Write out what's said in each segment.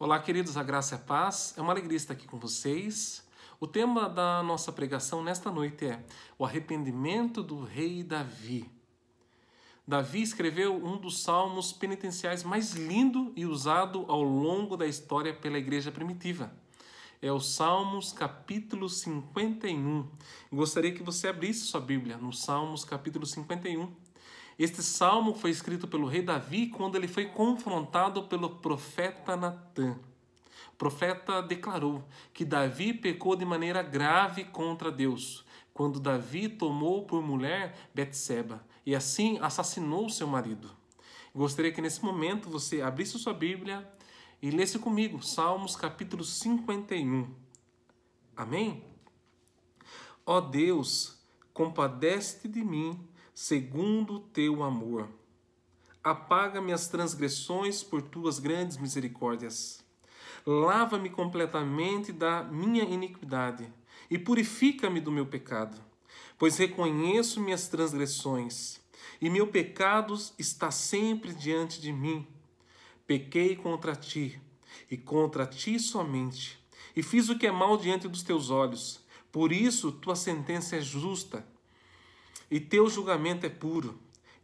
Olá, queridos, a graça e a paz. É uma alegria estar aqui com vocês. O tema da nossa pregação nesta noite é o arrependimento do rei Davi. Davi escreveu um dos salmos penitenciais mais lindo e usado ao longo da história pela igreja primitiva. É o Salmos capítulo 51. Gostaria que você abrisse sua Bíblia no Salmos capítulo 51. Este salmo foi escrito pelo rei Davi quando ele foi confrontado pelo profeta Natã. O profeta declarou que Davi pecou de maneira grave contra Deus, quando Davi tomou por mulher Betseba e assim assassinou seu marido. Gostaria que nesse momento você abrisse sua Bíblia e lesse comigo Salmos capítulo 51. Amém? Ó Deus, compadece-te de mim, segundo o teu amor. Apaga minhas transgressões por tuas grandes misericórdias. Lava-me completamente da minha iniquidade e purifica-me do meu pecado, pois reconheço minhas transgressões e meu pecado está sempre diante de mim. Pequei contra ti e contra ti somente, e fiz o que é mal diante dos teus olhos. Por isso tua sentença é justa e teu julgamento é puro.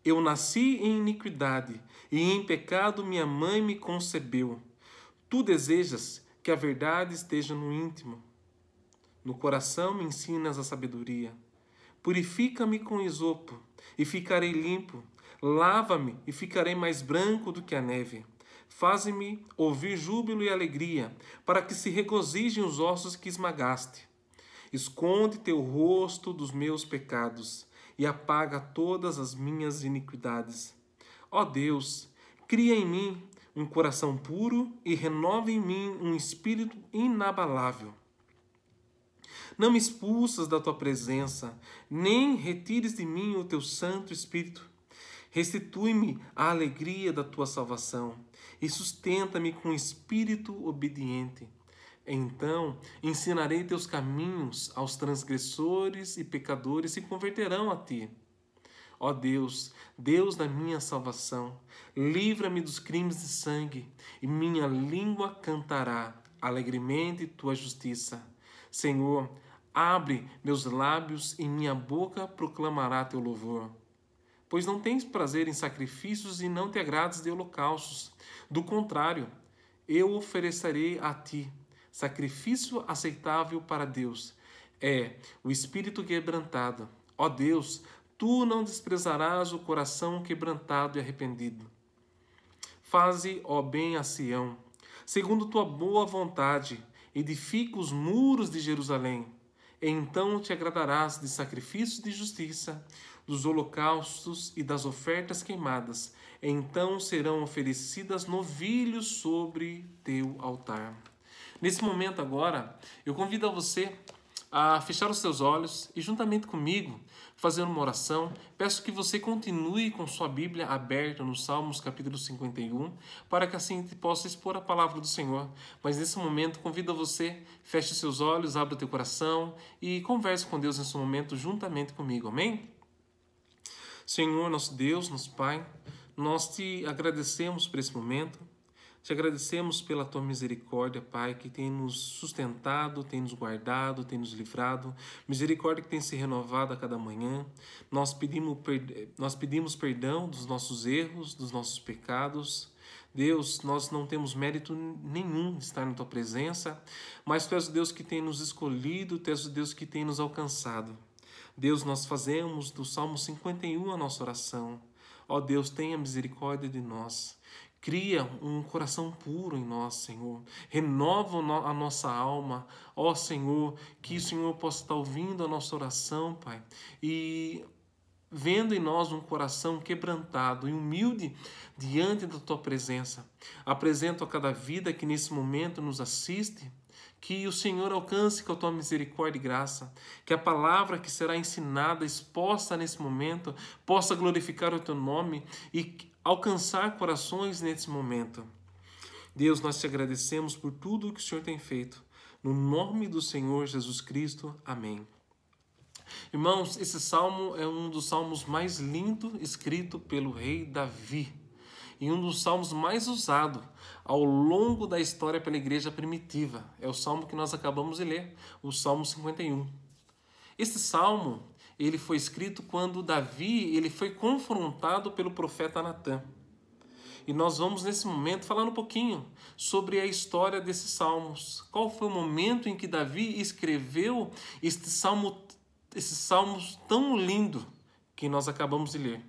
Eu nasci em iniquidade, e em pecado minha mãe me concebeu. Tu desejas que a verdade esteja no íntimo. No coração me ensinas a sabedoria. Purifica-me com esopo, e ficarei limpo. Lava-me, e ficarei mais branco do que a neve. Faze-me ouvir júbilo e alegria, para que se regozijem os ossos que esmagaste. Esconde teu rosto dos meus pecados e apaga todas as minhas iniquidades. Ó Deus, cria em mim um coração puro e renova em mim um espírito inabalável. Não me expulsas da tua presença, nem retires de mim o teu Santo Espírito. Restitui-me a alegria da tua salvação e sustenta-me com espírito obediente. Então ensinarei teus caminhos aos transgressores e pecadores se converterão a ti. Ó Deus, Deus da minha salvação, livra-me dos crimes de sangue, e minha língua cantará alegremente tua justiça. Senhor, abre meus lábios e minha boca proclamará teu louvor. Pois não tens prazer em sacrifícios e não te agrades de holocaustos. Do contrário, eu oferecerei a ti sacrifício aceitável para Deus. É o espírito quebrantado. Ó Deus, tu não desprezarás o coração quebrantado e arrependido. Faze, ó bem, a Sião, segundo tua boa vontade, edifica os muros de Jerusalém. Então te agradarás de sacrifícios de justiça, dos holocaustos e das ofertas queimadas. Então serão oferecidas novilhos sobre teu altar. Nesse momento agora, eu convido a você a fechar os seus olhos e juntamente comigo fazer uma oração. Peço que você continue com sua Bíblia aberta no Salmos capítulo 51, para que assim te possa expor a palavra do Senhor. Mas nesse momento convido a você, feche seus olhos, abra o teu coração e converse com Deus nesse momento juntamente comigo. Amém? Senhor, nosso Deus, nosso Pai, nós te agradecemos por esse momento. Te agradecemos pela tua misericórdia, Pai, que tem nos sustentado, tem nos guardado, tem nos livrado. Misericórdia que tem se renovado a cada manhã. Nós pedimos perdão dos nossos erros, dos nossos pecados. Deus, nós não temos mérito nenhum de estar na tua presença, mas tu és o Deus que tem nos escolhido, tu és o Deus que tem nos alcançado. Deus, nós fazemos do Salmo 51 a nossa oração. Ó Deus, tenha misericórdia de nós. Cria um coração puro em nós, Senhor. Renova a nossa alma. Ó Senhor, que o Senhor possa estar ouvindo a nossa oração, Pai. E vendo em nós um coração quebrantado e humilde diante da Tua presença. Apresento a cada vida que nesse momento nos assiste, que o Senhor alcance com a Tua misericórdia e graça, que a palavra que será ensinada, exposta nesse momento, possa glorificar o Teu nome e alcançar corações nesse momento. Deus, nós te agradecemos por tudo o que o Senhor tem feito. No nome do Senhor Jesus Cristo. Amém. Irmãos, esse salmo é um dos salmos mais lindos escrito pelo rei Davi. e um dos salmos mais usados ao longo da história pela igreja primitiva. É o salmo que nós acabamos de ler, o Salmo 51. Este salmo, ele foi escrito quando Davi ele foi confrontado pelo profeta Natã. E nós vamos, nesse momento, falar um pouquinho sobre a história desses salmos. Qual foi o momento em que Davi escreveu esse salmo tão lindo que nós acabamos de ler.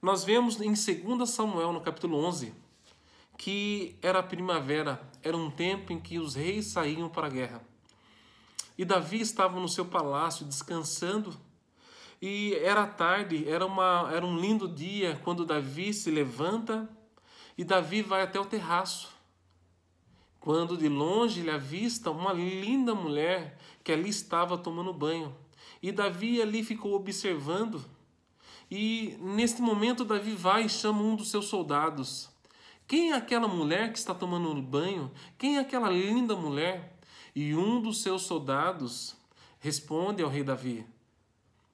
Nós vemos em 2 Samuel, no capítulo 11, que era a primavera, era um tempo em que os reis saíam para a guerra. E Davi estava no seu palácio descansando, e era tarde, era um lindo dia, quando Davi se levanta e Davi vai até o terraço. Quando de longe ele avista uma linda mulher que ali estava tomando banho. E Davi ali ficou observando. E neste momento Davi vai e chama um dos seus soldados. Quem é aquela mulher que está tomando banho? Quem é aquela linda mulher? E um dos seus soldados responde ao rei Davi.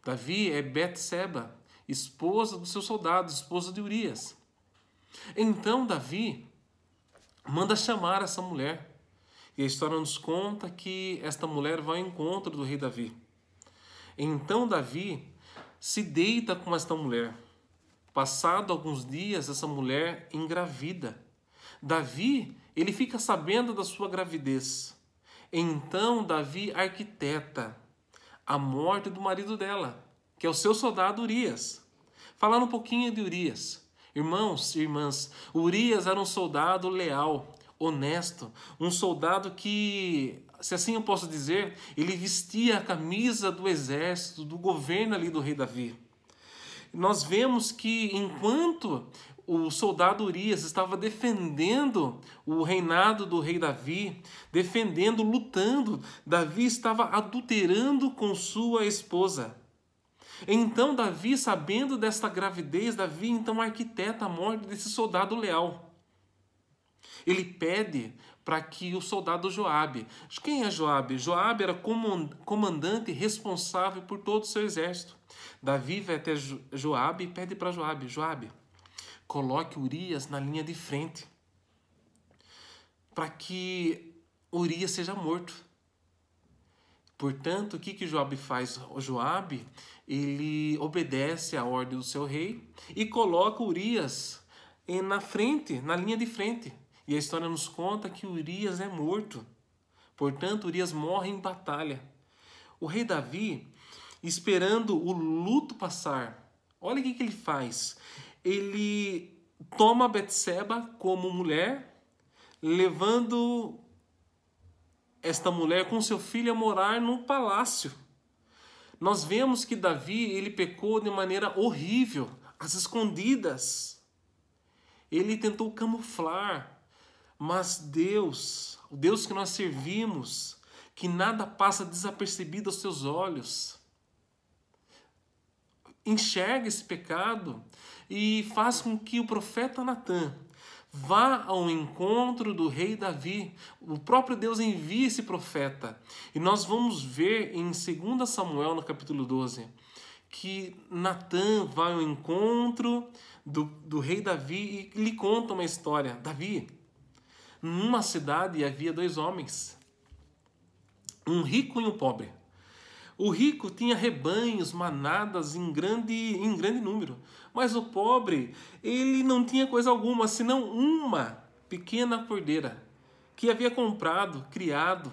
Davi é Betseba, esposa do seu soldado, esposa de Urias. Então Davi manda chamar essa mulher. E a história nos conta que esta mulher vai ao encontro do rei Davi. Então Davi se deita com esta mulher. Passado alguns dias, essa mulher engravida. Davi, ele fica sabendo da sua gravidez. Então Davi arquiteta a morte do marido dela, que é o seu soldado Urias. Falar um pouquinho de Urias. Irmãos e irmãs, Urias era um soldado leal, honesto, um soldado que, se assim eu posso dizer, ele vestia a camisa do exército, do governo ali do rei Davi. Nós vemos que enquanto o soldado Urias estava defendendo o reinado do rei Davi, defendendo, lutando, Davi estava adulterando com sua esposa. Então Davi, sabendo desta gravidez, Davi então arquiteta a morte desse soldado leal. Ele pede para que o soldado Joabe... Quem é Joabe? Joabe era comandante responsável por todo o seu exército. Davi vai até Joabe e pede para Joabe: Joabe, coloque Urias na linha de frente, para que Urias seja morto. Portanto, o que Joabe faz? O Joabe, ele obedece à ordem do seu rei e coloca Urias na frente, na linha de frente. E a história nos conta que Urias é morto. Portanto, Urias morre em batalha. O rei Davi, esperando o luto passar, olha o que ele faz. Ele toma Betseba como mulher, levando esta mulher com seu filho a morar no palácio. Nós vemos que Davi, ele pecou de maneira horrível, às escondidas. Ele tentou camuflar. Mas Deus, o Deus que nós servimos, que nada passa desapercebido aos seus olhos, enxerga esse pecado e faz com que o profeta Natã vá ao encontro do rei Davi. O próprio Deus envia esse profeta. E nós vamos ver em 2 Samuel, no capítulo 12, que Natã vai ao encontro do rei Davi e lhe conta uma história. Davi, numa cidade havia 2 homens, um rico e um pobre. O rico tinha rebanhos, manadas em grande número, mas o pobre, ele não tinha coisa alguma, senão uma pequena cordeira que havia comprado, criado,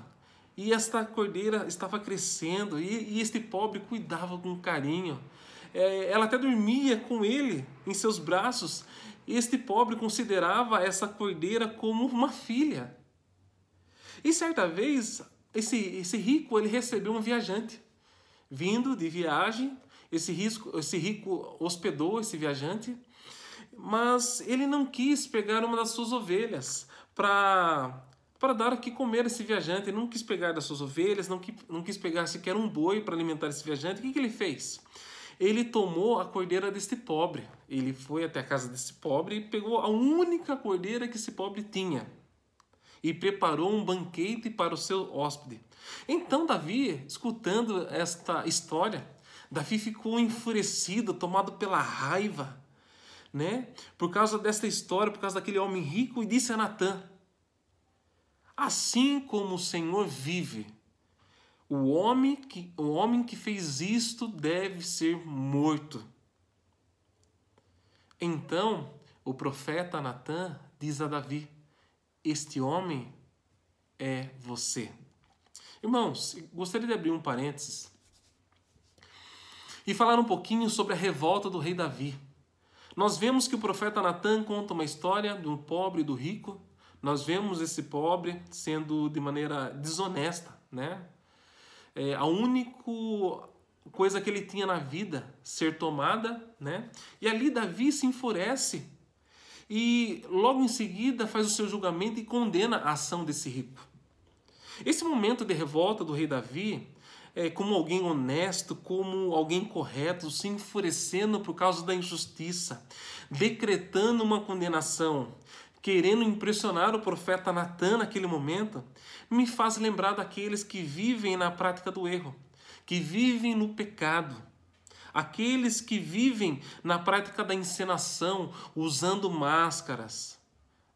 e esta cordeira estava crescendo, e este pobre cuidava com carinho. Ela até dormia com ele em seus braços. Este pobre considerava essa cordeira como uma filha. E certa vez, esse rico ele recebeu um viajante. Vindo de viagem, esse rico hospedou esse viajante, mas ele não quis pegar uma das suas ovelhas para dar o que comer a esse viajante. Ele não quis pegar das suas ovelhas, não quis pegar sequer um boi para alimentar esse viajante. O que ele fez? Ele tomou a cordeira deste pobre. Ele foi até a casa desse pobre e pegou a única cordeira que esse pobre tinha e preparou um banquete para o seu hóspede. Então Davi, escutando esta história, Davi ficou enfurecido, tomado pela raiva. né? Por causa desta história, por causa daquele homem rico, e disse a Natã: assim como o Senhor vive, o homem que fez isto deve ser morto. Então, o profeta Natã diz a Davi: este homem é você. Irmãos, gostaria de abrir um parênteses e falar um pouquinho sobre a revolta do rei Davi. Nós vemos que o profeta Natã conta uma história do pobre e do rico. Nós vemos esse pobre sendo de maneira desonesta, né? A única coisa que ele tinha na vida ser tomada, né? E ali Davi se enfurece e logo em seguida faz o seu julgamento e condena a ação desse rico. Esse momento de revolta do rei Davi, como alguém honesto, como alguém correto, se enfurecendo por causa da injustiça, decretando uma condenação, querendo impressionar o profeta Natã naquele momento, me faz lembrar daqueles que vivem na prática do erro, que vivem no pecado, aqueles que vivem na prática da encenação, usando máscaras.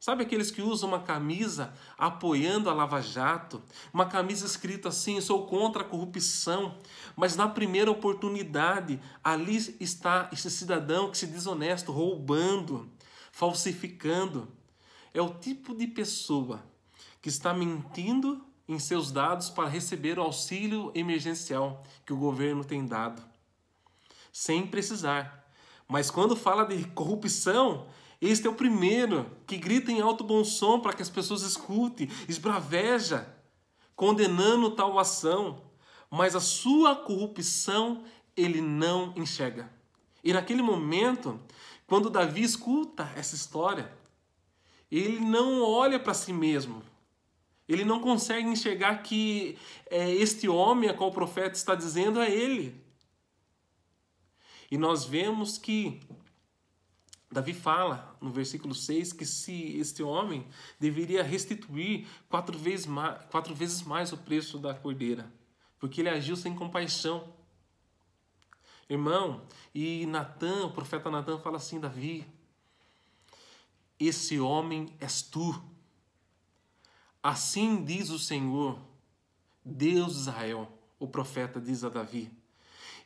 Sabe aqueles que usam uma camisa apoiando a Lava Jato? Uma camisa escrita assim: sou contra a corrupção. Mas na primeira oportunidade, ali está esse cidadão que se desonesto, roubando, falsificando. É o tipo de pessoa que está mentindo em seus dados para receber o auxílio emergencial que o governo tem dado, sem precisar. Mas quando fala de corrupção, este é o primeiro que grita em alto bom som para que as pessoas escutem, esbraveja, condenando tal ação. Mas a sua corrupção ele não enxerga. E naquele momento, quando Davi escuta essa história, ele não olha para si mesmo. Ele não consegue enxergar que este homem a qual o profeta está dizendo é ele. E nós vemos que Davi fala no versículo 6 que se este homem deveria restituir 4 vezes mais o preço da cordeira, porque ele agiu sem compaixão. Irmão, e Natã, o profeta Natã fala assim: Davi, esse homem és tu. Assim diz o Senhor, Deus de Israel. O profeta diz a Davi: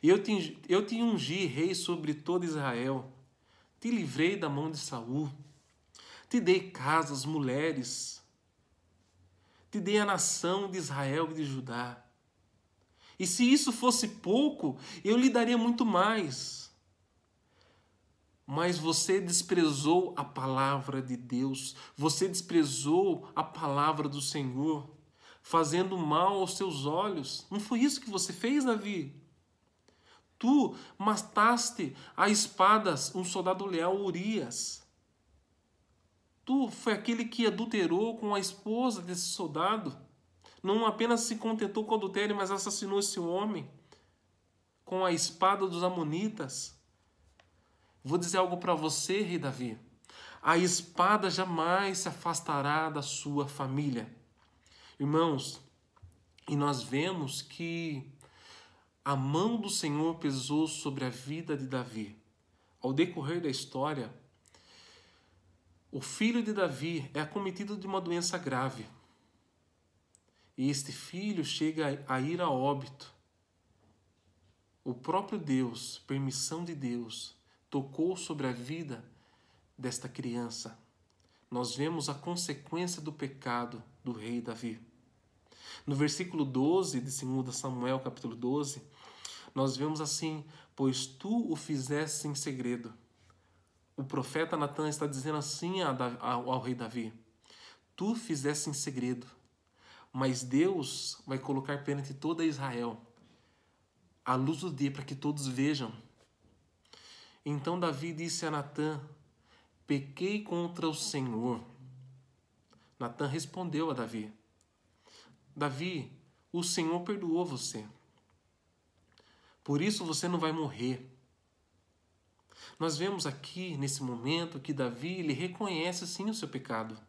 eu te ungi rei sobre todo Israel. Te livrei da mão de Saul, te dei casas, mulheres, te dei a nação de Israel e de Judá. E se isso fosse pouco, eu lhe daria muito mais. Mas você desprezou a palavra de Deus, você desprezou a palavra do Senhor, fazendo mal aos seus olhos. Não foi isso que você fez, Davi? Tu mataste a espadas um soldado leal, Urias. Tu foi aquele que adulterou com a esposa desse soldado. Não apenas se contentou com o adultério, mas assassinou esse homem com a espada dos amonitas. Vou dizer algo para você, rei Davi. A espada jamais se afastará da sua família. Irmãos, e nós vemos que a mão do Senhor pesou sobre a vida de Davi. Ao decorrer da história, o filho de Davi é acometido de uma doença grave. E este filho chega a ir a óbito. O próprio Deus, permissão de Deus, tocou sobre a vida desta criança. Nós vemos a consequência do pecado do rei Davi. No versículo 12 de 2 Samuel, capítulo 12, nós vemos assim: pois tu o fizeste em segredo. O profeta Natã está dizendo assim ao rei Davi: tu fizeste em segredo, mas Deus vai colocar perante toda Israel a luz do dia para que todos vejam. Então Davi disse a Natã: pequei contra o Senhor. Natã respondeu a Davi: Davi, o Senhor perdoou você. Por isso você não vai morrer. Nós vemos aqui, nesse momento, que Davi ele reconhece sim o seu pecado.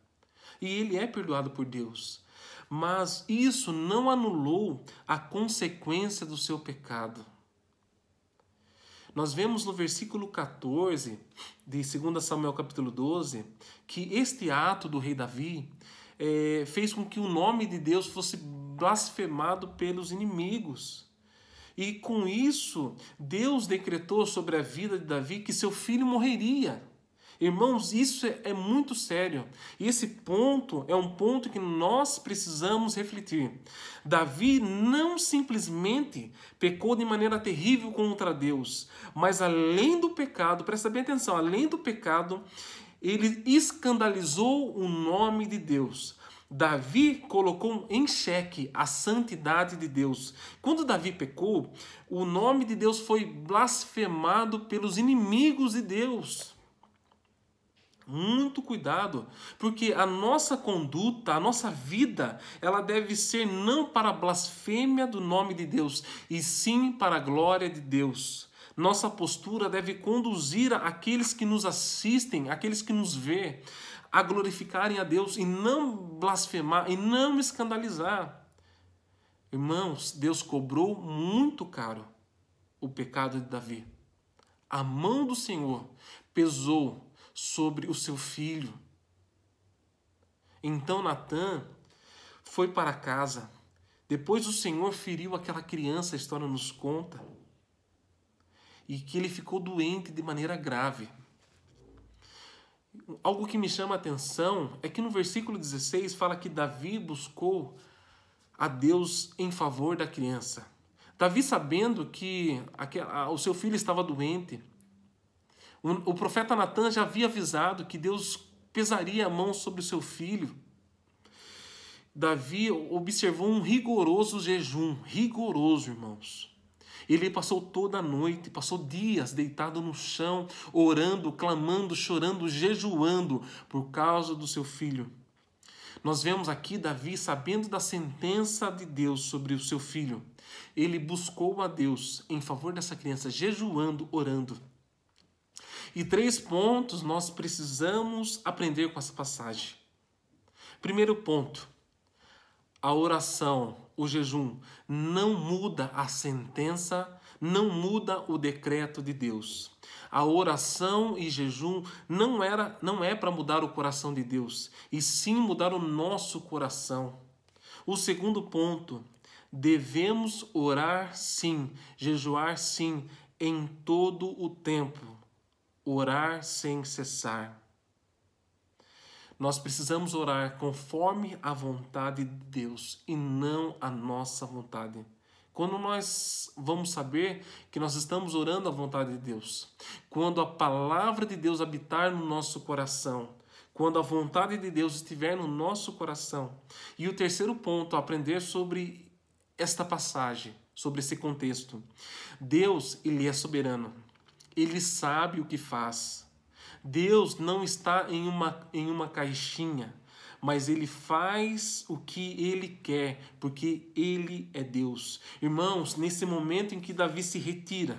E ele é perdoado por Deus. Mas isso não anulou a consequência do seu pecado. Nós vemos no versículo 14 de 2 Samuel capítulo 12 que este ato do rei Davi fez com que o nome de Deus fosse blasfemado pelos inimigos. E com isso, Deus decretou sobre a vida de Davi que seu filho morreria. Irmãos, isso é muito sério. E esse ponto é um ponto que nós precisamos refletir. Davi não simplesmente pecou de maneira terrível contra Deus, mas além do pecado, presta bem atenção, além do pecado, ele escandalizou o nome de Deus. Davi colocou em xeque a santidade de Deus. Quando Davi pecou, o nome de Deus foi blasfemado pelos inimigos de Deus. Muito cuidado, porque a nossa conduta, a nossa vida, ela deve ser não para a blasfêmia do nome de Deus, e sim para a glória de Deus. Nossa postura deve conduzir aqueles que nos assistem, aqueles que nos vê, a glorificarem a Deus e não blasfemar e não escandalizar. Irmãos, Deus cobrou muito caro o pecado de Davi. A mão do Senhor pesou sobre o seu filho. Então Natã foi para casa. Depois o Senhor feriu aquela criança, a história nos conta, e que ele ficou doente de maneira grave. Algo que me chama a atenção é que no versículo 16 fala que Davi buscou a Deus em favor da criança. Davi, sabendo que o seu filho estava doente, o profeta Natã já havia avisado que Deus pesaria a mão sobre o seu filho. Davi observou um rigoroso jejum, rigoroso, irmãos. Ele passou toda a noite, passou dias deitado no chão, orando, clamando, chorando, jejuando por causa do seu filho. Nós vemos aqui Davi, sabendo da sentença de Deus sobre o seu filho, ele buscou a Deus em favor dessa criança, jejuando, orando. E 3 pontos nós precisamos aprender com essa passagem. Primeiro ponto, a oração, o jejum, não muda a sentença, não muda o decreto de Deus. A oração e jejum não é para mudar o coração de Deus, e sim mudar o nosso coração. O segundo ponto, devemos orar sim, jejuar sim, em todo o tempo. Orar sem cessar. Nós precisamos orar conforme a vontade de Deus e não a nossa vontade. Quando nós vamos saber que nós estamos orando a vontade de Deus? Quando a palavra de Deus habitar no nosso coração. Quando a vontade de Deus estiver no nosso coração. E o terceiro ponto, aprender sobre esta passagem, sobre esse contexto. Deus, Ele é soberano. Ele sabe o que faz. Deus não está em uma caixinha, mas Ele faz o que Ele quer, porque Ele é Deus. Irmãos, nesse momento em que Davi se retira,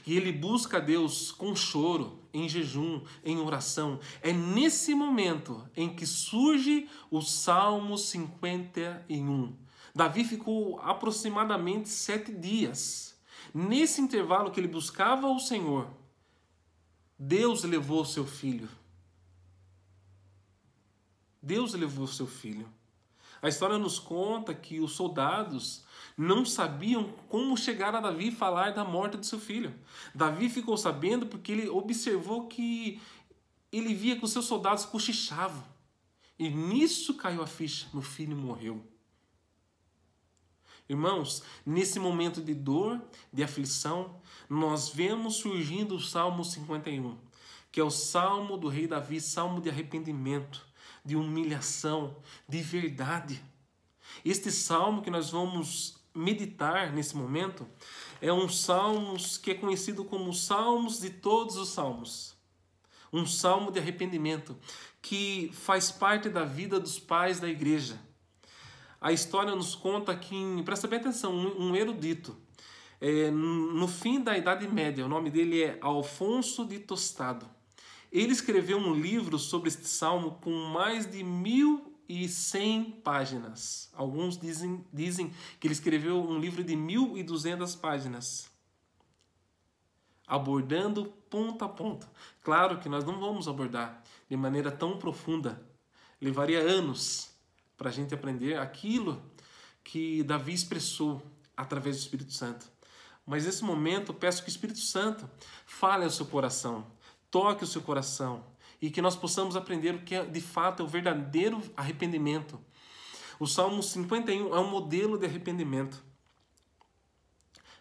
e ele busca Deus com choro, em jejum, em oração, é nesse momento em que surge o Salmo 51. Davi ficou aproximadamente 7 dias. Nesse intervalo que ele buscava o Senhor, Deus levou o seu filho. Deus levou o seu filho. A história nos conta que os soldados não sabiam como chegar a Davi e falar da morte do seu filho. Davi ficou sabendo porque ele observou que ele via que os seus soldados cochichavam. E nisso caiu a ficha, meu filho morreu. Irmãos, nesse momento de dor, de aflição, nós vemos surgindo o Salmo 51, que é o Salmo do rei Davi, Salmo de arrependimento, de humilhação, de verdade. Este Salmo que nós vamos meditar nesse momento é um Salmo que é conhecido como Salmos de todos os Salmos. Um Salmo de arrependimento que faz parte da vida dos pais da igreja. A história nos conta que, presta bem atenção, um erudito, no fim da Idade Média, o nome dele é Alfonso de Tostado. Ele escreveu um livro sobre este salmo com mais de 1.100 páginas. Alguns dizem que ele escreveu um livro de 1.200 páginas. abordando ponto a ponto. Claro que nós não vamos abordar de maneira tão profunda. Levaria anos para a gente aprender aquilo que Davi expressou através do Espírito Santo. Mas nesse momento eu peço que o Espírito Santo fale ao seu coração, toque o seu coração e que nós possamos aprender o que de fato é o verdadeiro arrependimento. O Salmo 51 é um modelo de arrependimento.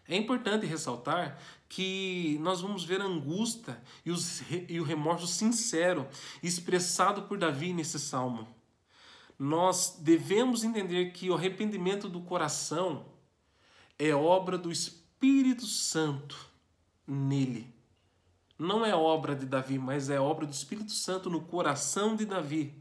É importante ressaltar que nós vamos ver a angústia e o remorso sincero expressado por Davi nesse salmo. Nós devemos entender que o arrependimento do coração é obra do Espírito Santo nele. Não é obra de Davi, mas é obra do Espírito Santo no coração de Davi.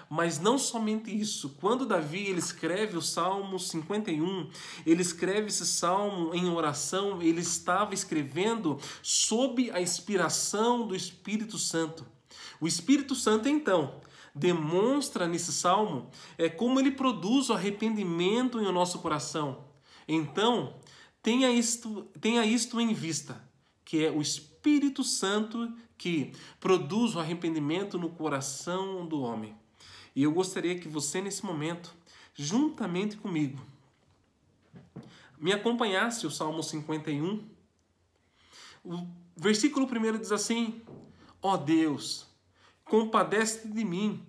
Mas não somente isso. Quando Davi ele escreve o Salmo 51, ele escreve esse salmo em oração, ele estava escrevendo sob a inspiração do Espírito Santo. O Espírito Santo, então, demonstra nesse salmo como ele produz o arrependimento em nosso coração. Então, tenha isto em vista, que é o Espírito Santo que produz o arrependimento no coração do homem. E eu gostaria que você, nesse momento, juntamente comigo, me acompanhasse o Salmo 51. O versículo 1 diz assim: ó Deus, compadece-te de mim,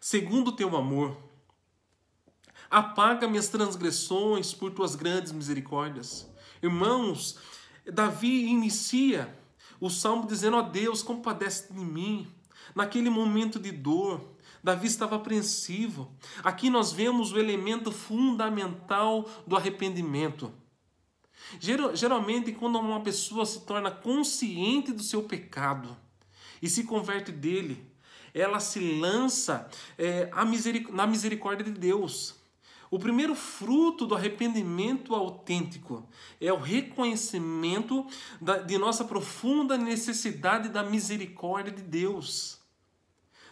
segundo o teu amor. Apaga minhas transgressões por tuas grandes misericórdias. Irmãos, Davi inicia o Salmo dizendo: ó Deus, compadece-te de mim. Naquele momento de dor, Davi estava apreensivo. Aqui nós vemos o elemento fundamental do arrependimento. Geralmente, quando uma pessoa se torna consciente do seu pecado e se converte dele, ela se lança na misericórdia de Deus. O primeiro fruto do arrependimento autêntico é o reconhecimento de nossa profunda necessidade da misericórdia de Deus.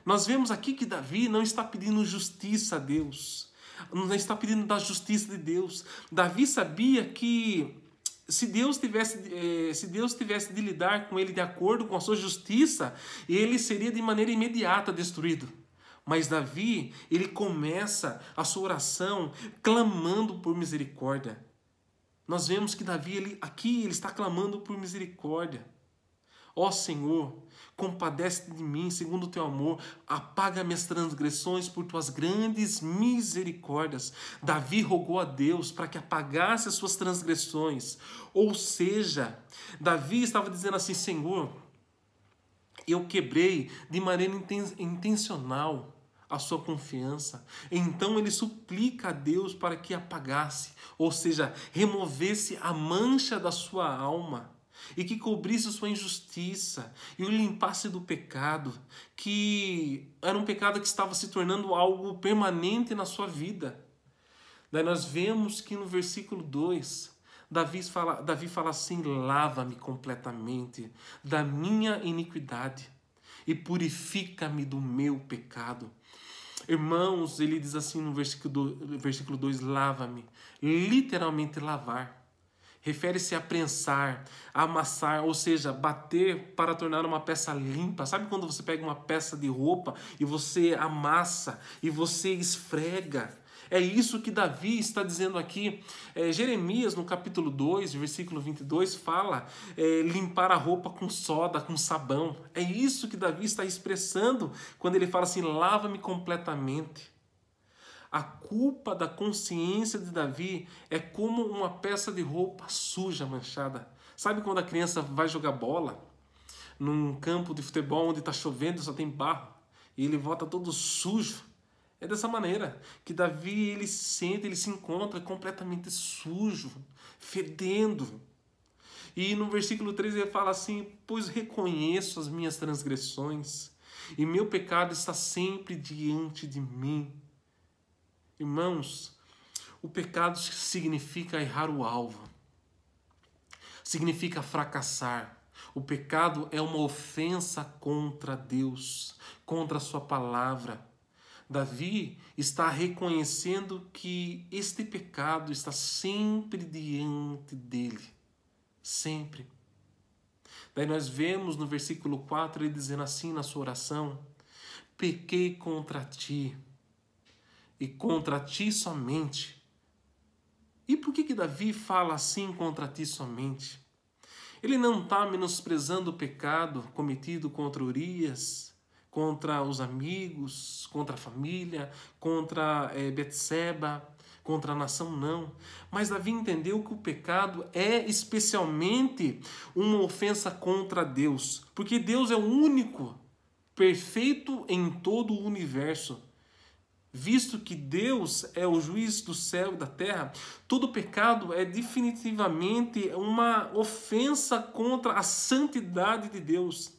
Nós vemos aqui que Davi não está pedindo justiça a Deus, não está pedindo da justiça de Deus. Davi sabia que se Deus tivesse de lidar com ele de acordo com a sua justiça, ele seria de maneira imediata destruído. Mas Davi, ele começa a sua oração clamando por misericórdia. Nós vemos que Davi, ele está clamando por misericórdia. Ó Senhor, compadece de mim segundo o teu amor, apaga minhas transgressões por tuas grandes misericórdias. Davi rogou a Deus para que apagasse as suas transgressões. Ou seja, Davi estava dizendo assim: Senhor, eu quebrei de maneira intencional a sua confiança. Então ele suplica a Deus para que apagasse, ou seja, removesse a mancha da sua alma e que cobrisse sua injustiça e o limpasse do pecado, que era um pecado que estava se tornando algo permanente na sua vida. Daí nós vemos que no versículo 2, Davi fala assim: lava-me completamente da minha iniquidade e purifica-me do meu pecado. Irmãos, ele diz assim no versículo 2, lava-me, literalmente lavar. Refere-se a prensar, a amassar, ou seja, bater para tornar uma peça limpa. Sabe quando você pega uma peça de roupa e você amassa e você esfrega? É isso que Davi está dizendo aqui. Jeremias, no capítulo 2, versículo 22, fala limpar a roupa com soda, com sabão. É isso que Davi está expressando quando ele fala assim: lava-me completamente. A culpa da consciência de Davi é como uma peça de roupa suja, manchada. Sabe quando a criança vai jogar bola num campo de futebol onde está chovendo e só tem barro e ele volta todo sujo? É dessa maneira que Davi ele se encontra completamente sujo, fedendo. E no versículo 3 ele fala assim: pois reconheço as minhas transgressões e meu pecado está sempre diante de mim. Irmãos, o pecado significa errar o alvo, significa fracassar. O pecado é uma ofensa contra Deus, contra a sua palavra. Davi está reconhecendo que este pecado está sempre diante dele, sempre. Daí nós vemos no versículo 4 ele dizendo assim na sua oração: pequei contra ti, e contra ti somente. E por que Davi fala assim contra ti somente? Ele não está menosprezando o pecado cometido contra Urias, contra os amigos, contra a família, contra Betseba, contra a nação, não. Mas Davi entendeu que o pecado é especialmente uma ofensa contra Deus, porque Deus é o único perfeito em todo o universo. Visto que Deus é o juiz do céu e da terra, todo pecado é definitivamente uma ofensa contra a santidade de Deus.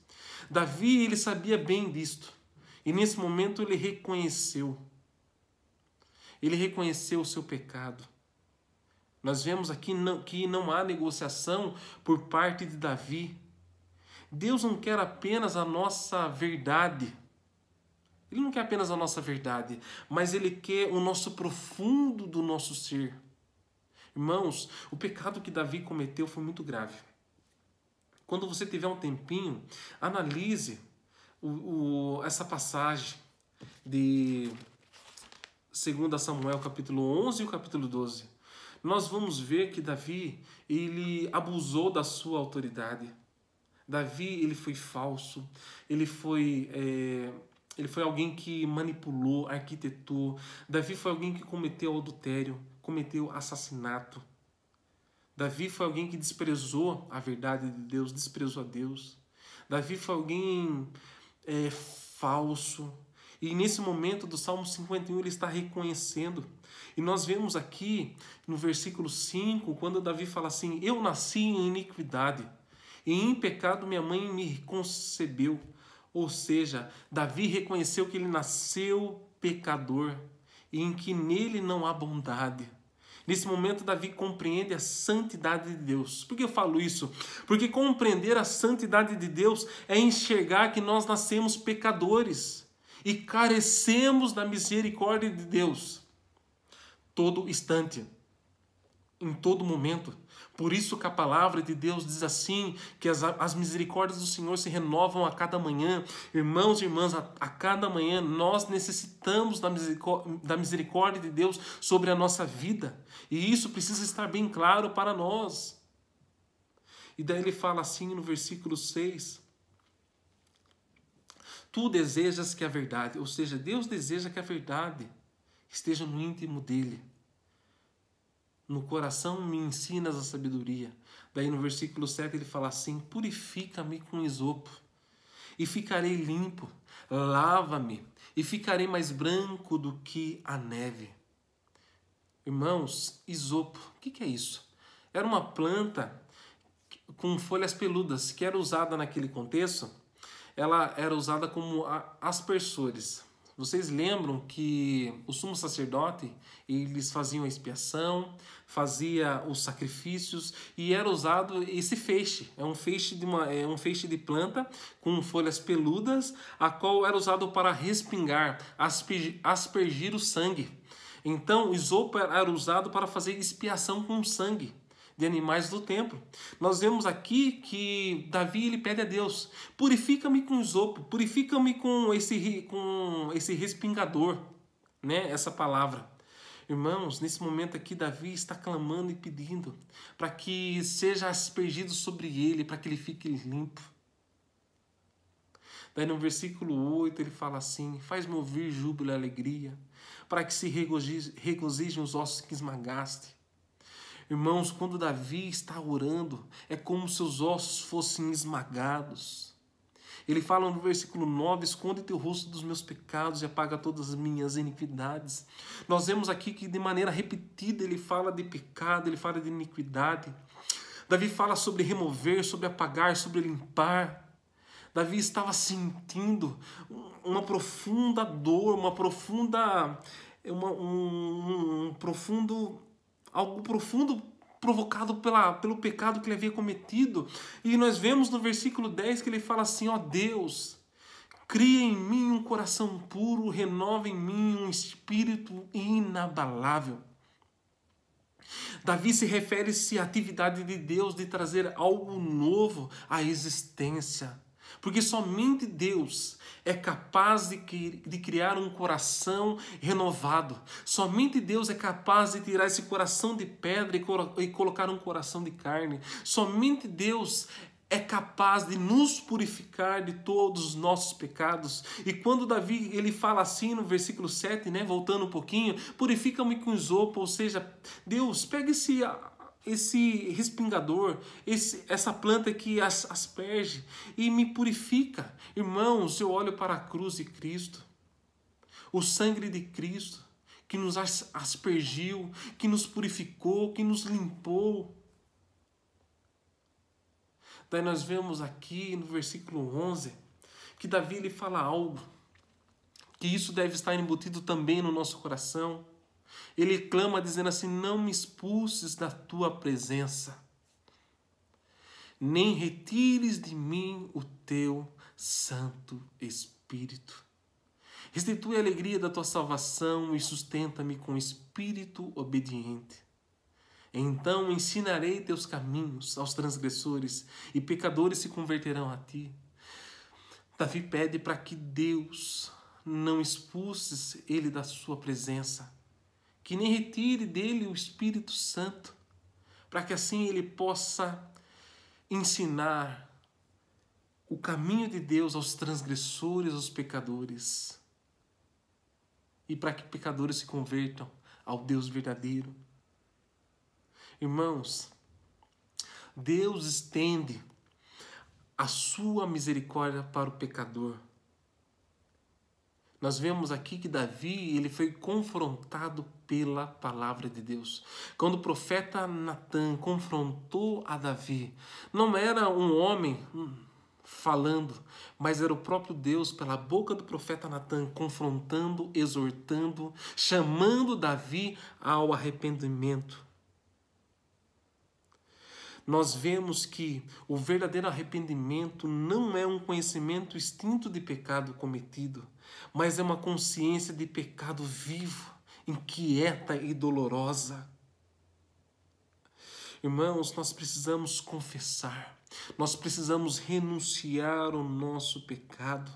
Davi, ele sabia bem disto. E nesse momento ele reconheceu. Ele reconheceu o seu pecado. Nós vemos aqui que não há negociação por parte de Davi. Deus não quer apenas a nossa verdade. Ele não quer apenas a nossa verdade, mas Ele quer o nosso profundo do nosso ser. Irmãos, o pecado que Davi cometeu foi muito grave. Quando você tiver um tempinho, analise essa passagem de 2 Samuel capítulo 11 e o capítulo 12. Nós vamos ver que Davi, ele abusou da sua autoridade. Davi, ele foi falso, ele foi alguém que manipulou, arquitetou. Davi foi alguém que cometeu adultério, cometeu assassinato. Davi foi alguém que desprezou a verdade de Deus, desprezou a Deus. Davi foi alguém falso. E nesse momento do Salmo 51 ele está reconhecendo. E nós vemos aqui no versículo 5, quando Davi fala assim: eu nasci em iniquidade, e em pecado minha mãe me concebeu. Ou seja, Davi reconheceu que ele nasceu pecador e em que nele não há bondade. Nesse momento, Davi compreende a santidade de Deus. Por que eu falo isso? Porque compreender a santidade de Deus é enxergar que nós nascemos pecadores e carecemos da misericórdia de Deus todo instante, em todo momento. Por isso que a palavra de Deus diz assim, que as misericórdias do Senhor se renovam a cada manhã. Irmãos e irmãs, a cada manhã nós necessitamos da misericórdia de Deus sobre a nossa vida. E isso precisa estar bem claro para nós. E daí ele fala assim no versículo 6. Tu desejas que a verdade, ou seja, Deus deseja que a verdade esteja no íntimo dele. No coração me ensinas a sabedoria. Daí no versículo 7 ele fala assim: purifica-me com isopo e ficarei limpo. Lava-me e ficarei mais branco do que a neve. Irmãos, isopo, o que é isso? Era uma planta com folhas peludas que era usada naquele contexto. Ela era usada como aspersores. Vocês lembram que o sumo sacerdote, eles faziam a expiação, fazia os sacrifícios e era usado esse feixe. É um feixe de planta com folhas peludas, a qual era usado para respingar, aspergir o sangue. Então, o isopo era usado para fazer expiação com sangue de animais do templo. Nós vemos aqui que Davi ele pede a Deus: purifica-me com isopo, purifica-me com esse respingador, né? Essa palavra. Irmãos, nesse momento aqui Davi está clamando e pedindo para que seja aspergido sobre ele, para que ele fique limpo. Daí no versículo 8 ele fala assim: faz-me ouvir júbilo e alegria, para que se regozijem os ossos que esmagaste. Irmãos, quando Davi está orando, é como se seus ossos fossem esmagados. Ele fala no versículo 9: esconde teu rosto dos meus pecados e apaga todas as minhas iniquidades. Nós vemos aqui que de maneira repetida ele fala de pecado, ele fala de iniquidade. Davi fala sobre remover, sobre apagar, sobre limpar. Davi estava sentindo uma profunda dor, algo profundo provocado pelo pecado que ele havia cometido. E nós vemos no versículo 10 que ele fala assim: ó Deus, cria em mim um coração puro, renova em mim um espírito inabalável. Davi se refere-se à atividade de Deus de trazer algo novo à existência. Porque somente Deus é capaz de criar um coração renovado. Somente Deus é capaz de tirar esse coração de pedra e colocar um coração de carne. Somente Deus é capaz de nos purificar de todos os nossos pecados. E quando Davi ele fala assim no versículo 7, né, voltando um pouquinho, purifica-me com isopo, ou seja, Deus, pega esse respingador, essa planta que asperge e me purifica. Irmãos, eu olho para a cruz de Cristo, o sangue de Cristo, que nos aspergiu, que nos purificou, que nos limpou. Daí nós vemos aqui no versículo 11, que Davi ele fala algo, que isso deve estar embutido também no nosso coração. Ele clama dizendo assim, não me expulses da tua presença, nem retires de mim o teu Santo Espírito. Restitui a alegria da tua salvação e sustenta-me com espírito obediente. Então ensinarei teus caminhos aos transgressores e pecadores se converterão a ti. Davi pede para que Deus não expulse ele da sua presença, que nem retire dele o Espírito Santo, para que assim ele possa ensinar o caminho de Deus aos transgressores, aos pecadores, e para que pecadores se convertam ao Deus verdadeiro. Irmãos, Deus estende a sua misericórdia para o pecador. Nós vemos aqui que Davi ele foi confrontado pela palavra de Deus. Quando o profeta Natan confrontou a Davi, não era um homem falando, mas era o próprio Deus, pela boca do profeta Natan, confrontando, exortando, chamando Davi ao arrependimento. Nós vemos que o verdadeiro arrependimento não é um conhecimento extinto de pecado cometido, mas é uma consciência de pecado vivo, inquieta e dolorosa. Irmãos, nós precisamos confessar, nós precisamos renunciar ao nosso pecado,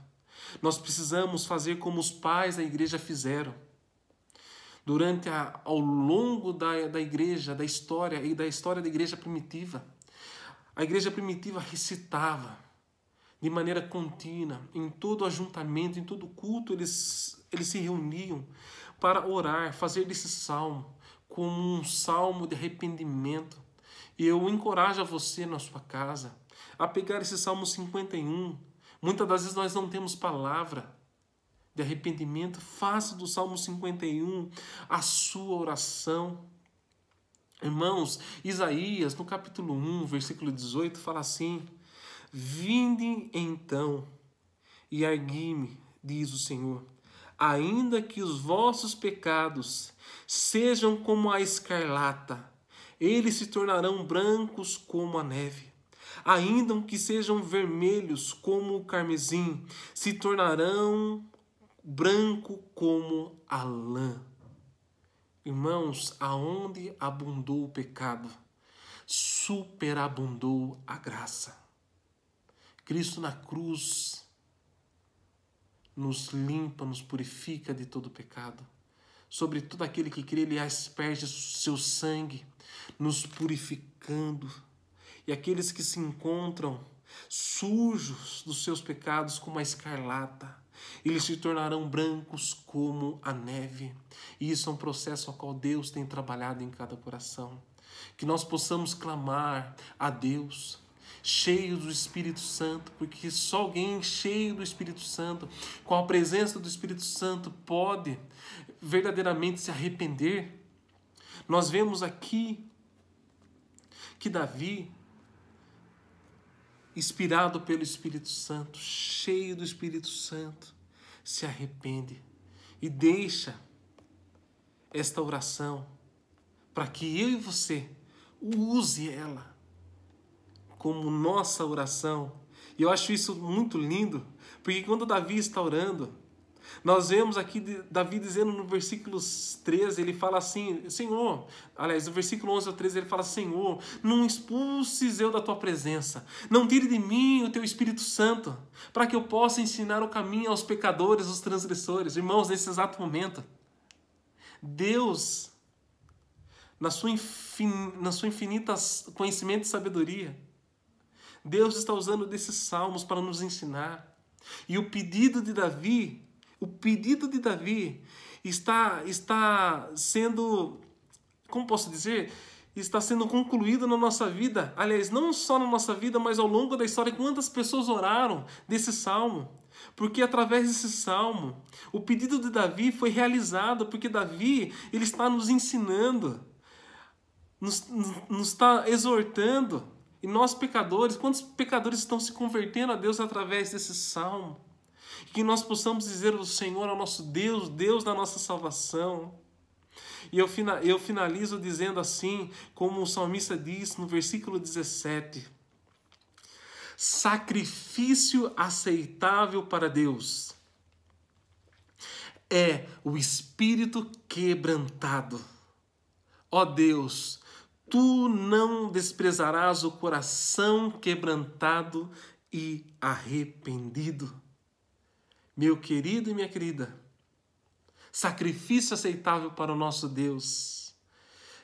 nós precisamos fazer como os pais da igreja fizeram. Ao longo da igreja, da história da igreja primitiva. A igreja primitiva recitava de maneira contínua, em todo ajuntamento, em todo culto, eles se reuniam para orar, fazer desse salmo como um salmo de arrependimento. E eu encorajo a você na sua casa a pegar esse Salmo 51. Muitas das vezes nós não temos palavra de arrependimento, faça do Salmo 51 a sua oração. Irmãos, Isaías, no capítulo 1, versículo 18, fala assim, vinde então e ergui-me, diz o Senhor, ainda que os vossos pecados sejam como a escarlata, eles se tornarão brancos como a neve. Ainda que sejam vermelhos como o carmesim, se tornarão branco como a lã. Irmãos, aonde abundou o pecado, superabundou a graça. Cristo na cruz nos limpa, nos purifica de todo pecado. Sobre todo aquele que crê, ele asperge seu sangue, nos purificando. E aqueles que se encontram sujos dos seus pecados como a escarlata, eles se tornarão brancos como a neve. E isso é um processo ao qual Deus tem trabalhado em cada coração. Que nós possamos clamar a Deus, cheios do Espírito Santo, porque só alguém cheio do Espírito Santo, com a presença do Espírito Santo, pode verdadeiramente se arrepender. Nós vemos aqui que Davi, inspirado pelo Espírito Santo, cheio do Espírito Santo, se arrepende e deixa esta oração para que eu e você use ela como nossa oração. E eu acho isso muito lindo, porque quando Davi está orando, Nós vemos aqui Davi dizendo no versículo 13, ele fala assim, Senhor, aliás, no versículo 11 ao 13 ele fala, Senhor, não expulses eu da tua presença, não tire de mim o teu Espírito Santo, para que eu possa ensinar o caminho aos pecadores, aos transgressores. Irmãos, nesse exato momento, Deus, na sua infinita conhecimento e sabedoria, Deus está usando desses salmos para nos ensinar. E o pedido de Davi está sendo, como posso dizer, está sendo concluído na nossa vida. Aliás, não só na nossa vida, mas ao longo da história. Quantas pessoas oraram desse salmo? Porque através desse salmo, o pedido de Davi foi realizado, porque Davi, ele está nos ensinando, nos está exortando. E nós pecadores, quantos pecadores estão se convertendo a Deus através desse salmo? Que nós possamos dizer o Senhor é o nosso Deus, Deus da nossa salvação. E eu finalizo dizendo assim, como o salmista diz no versículo 17. Sacrifício aceitável para Deus é o espírito quebrantado. Ó Deus, tu não desprezarás o coração quebrantado e arrependido. Meu querido e minha querida, sacrifício aceitável para o nosso Deus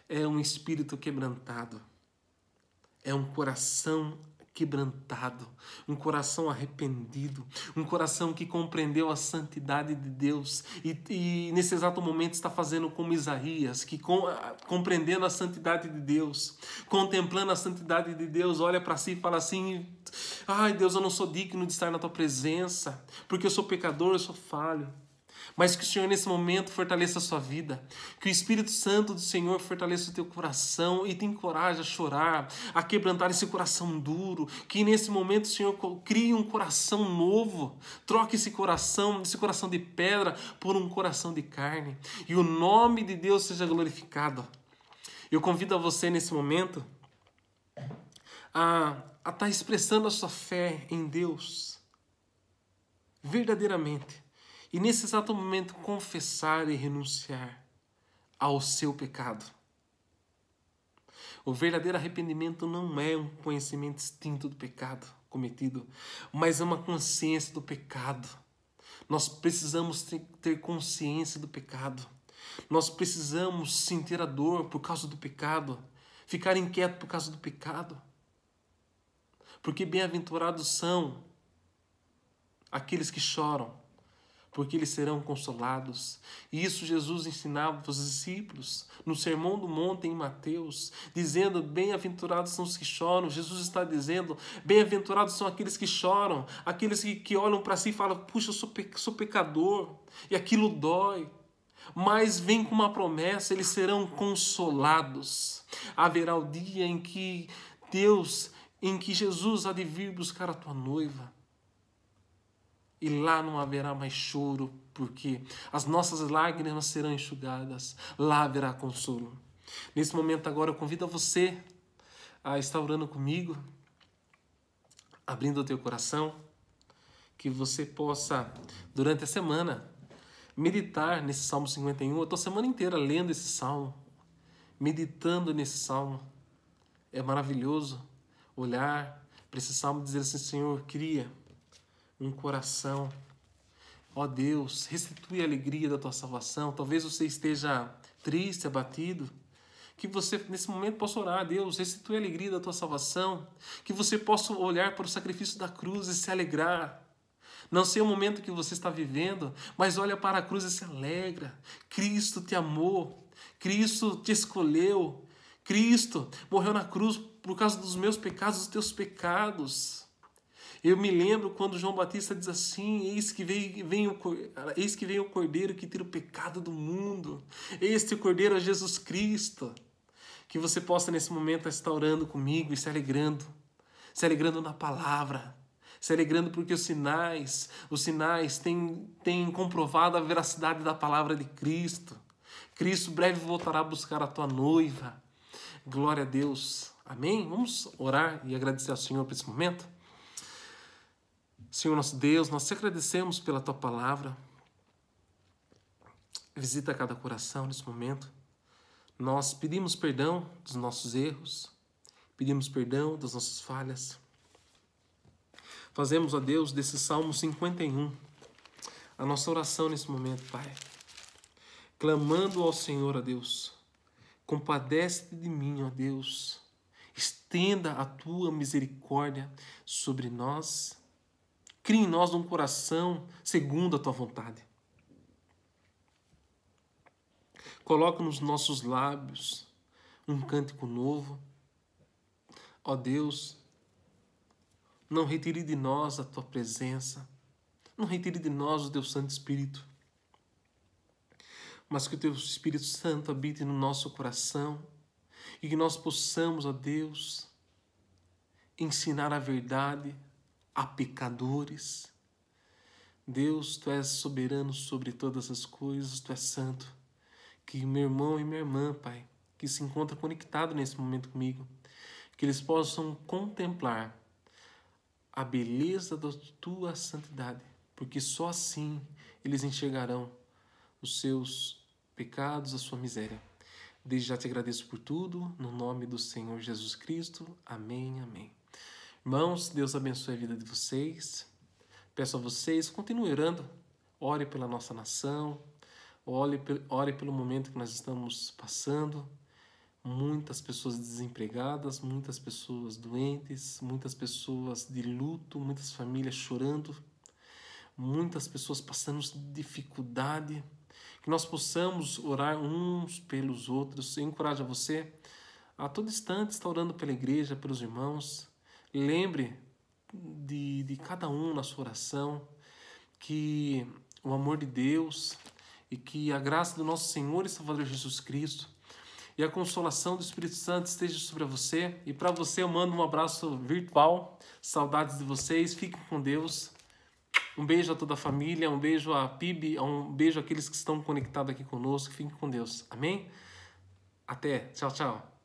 é um espírito quebrantado, é um coração quebrantado, um coração arrependido, um coração que compreendeu a santidade de Deus e nesse exato momento está fazendo como Isaías, que compreendendo a santidade de Deus, contemplando a santidade de Deus, olha para si e fala assim, ai Deus, eu não sou digno de estar na tua presença, porque eu sou pecador, eu sou falho. Mas que o Senhor nesse momento fortaleça a sua vida, que o Espírito Santo do Senhor fortaleça o teu coração e te encoraje a chorar, a quebrantar esse coração duro, que nesse momento o Senhor crie um coração novo, troque esse coração de pedra por um coração de carne e o nome de Deus seja glorificado. Eu convido a você nesse momento a estar expressando a sua fé em Deus verdadeiramente. E nesse exato momento confessar e renunciar ao seu pecado. O verdadeiro arrependimento não é um conhecimento extinto do pecado cometido, mas é uma consciência do pecado. Nós precisamos ter consciência do pecado. Nós precisamos sentir a dor por causa do pecado, ficar inquieto por causa do pecado. Porque bem-aventurados são aqueles que choram, porque eles serão consolados. E isso Jesus ensinava para os discípulos no Sermão do Monte em Mateus, dizendo, bem-aventurados são os que choram. Jesus está dizendo, bem-aventurados são aqueles que choram, aqueles que olham para si e falam, puxa, eu sou pecador, e aquilo dói. Mas vem com uma promessa, eles serão consolados. Haverá o dia em que Jesus há de vir buscar a tua noiva. E lá não haverá mais choro, porque as nossas lágrimas serão enxugadas. Lá haverá consolo. Nesse momento agora eu convido a você a estar orando comigo, abrindo o teu coração, que você possa, durante a semana, meditar nesse Salmo 51. Eu estou a semana inteira lendo esse Salmo, meditando nesse Salmo. É maravilhoso olhar para esse Salmo e dizer assim, Senhor, cria um coração, ó Deus, restitui a alegria da tua salvação. Talvez você esteja triste, abatido, que você nesse momento possa orar, Deus, restitui a alegria da tua salvação, que você possa olhar para o sacrifício da cruz e se alegrar. Não sei o momento que você está vivendo, mas olha para a cruz e se alegra. Cristo te amou, Cristo te escolheu, Cristo morreu na cruz por causa dos meus pecados, dos teus pecados. Eu me lembro quando João Batista diz assim, eis que vem o Cordeiro que tira o pecado do mundo. Este Cordeiro é Jesus Cristo. Que você possa nesse momento estar orando comigo e se alegrando na palavra, se alegrando porque os sinais têm comprovado a veracidade da palavra de Cristo. Cristo breve voltará a buscar a tua noiva. Glória a Deus. Amém? Vamos orar e agradecer ao Senhor por esse momento. Senhor nosso Deus, nós te agradecemos pela tua palavra. visita cada coração nesse momento. Nós pedimos perdão dos nossos erros, pedimos perdão das nossas falhas. Fazemos, ó Deus, desse Salmo 51 a nossa oração nesse momento, Pai. Clamando ao Senhor, ó Deus, compadece-te de mim, ó Deus. Estenda a tua misericórdia sobre nós. Crie em nós um coração segundo a tua vontade. Coloca nos nossos lábios um cântico novo. Ó Deus, não retire de nós a tua presença. Não retire de nós o teu Santo Espírito. Mas que o teu Espírito Santo habite no nosso coração e que nós possamos, ó Deus, ensinar a verdade a pecadores. Deus, tu és soberano sobre todas as coisas, tu és santo. Que meu irmão e minha irmã, Pai, que se encontra conectado nesse momento comigo, que eles possam contemplar a beleza da tua santidade, porque só assim eles enxergarão os seus pecados, a sua miséria. Desde já te agradeço por tudo, no nome do Senhor Jesus Cristo. Amém, amém. Irmãos, Deus abençoe a vida de vocês. Peço a vocês, continue orando, ore pela nossa nação, ore pelo momento que nós estamos passando. Muitas pessoas desempregadas, muitas pessoas doentes, muitas pessoas de luto, muitas famílias chorando, muitas pessoas passando dificuldade. Que nós possamos orar uns pelos outros. Eu encorajo você a todo instante estar orando pela igreja, pelos irmãos. Lembre de cada um na sua oração, que o amor de Deus e que a graça do nosso Senhor e Salvador Jesus Cristo e a consolação do Espírito Santo esteja sobre você. E para você eu mando um abraço virtual. Saudades de vocês. Fiquem com Deus. Um beijo a toda a família, um beijo a PIB, um beijo àqueles que estão conectados aqui conosco. Fiquem com Deus. Amém? Até. Tchau, tchau.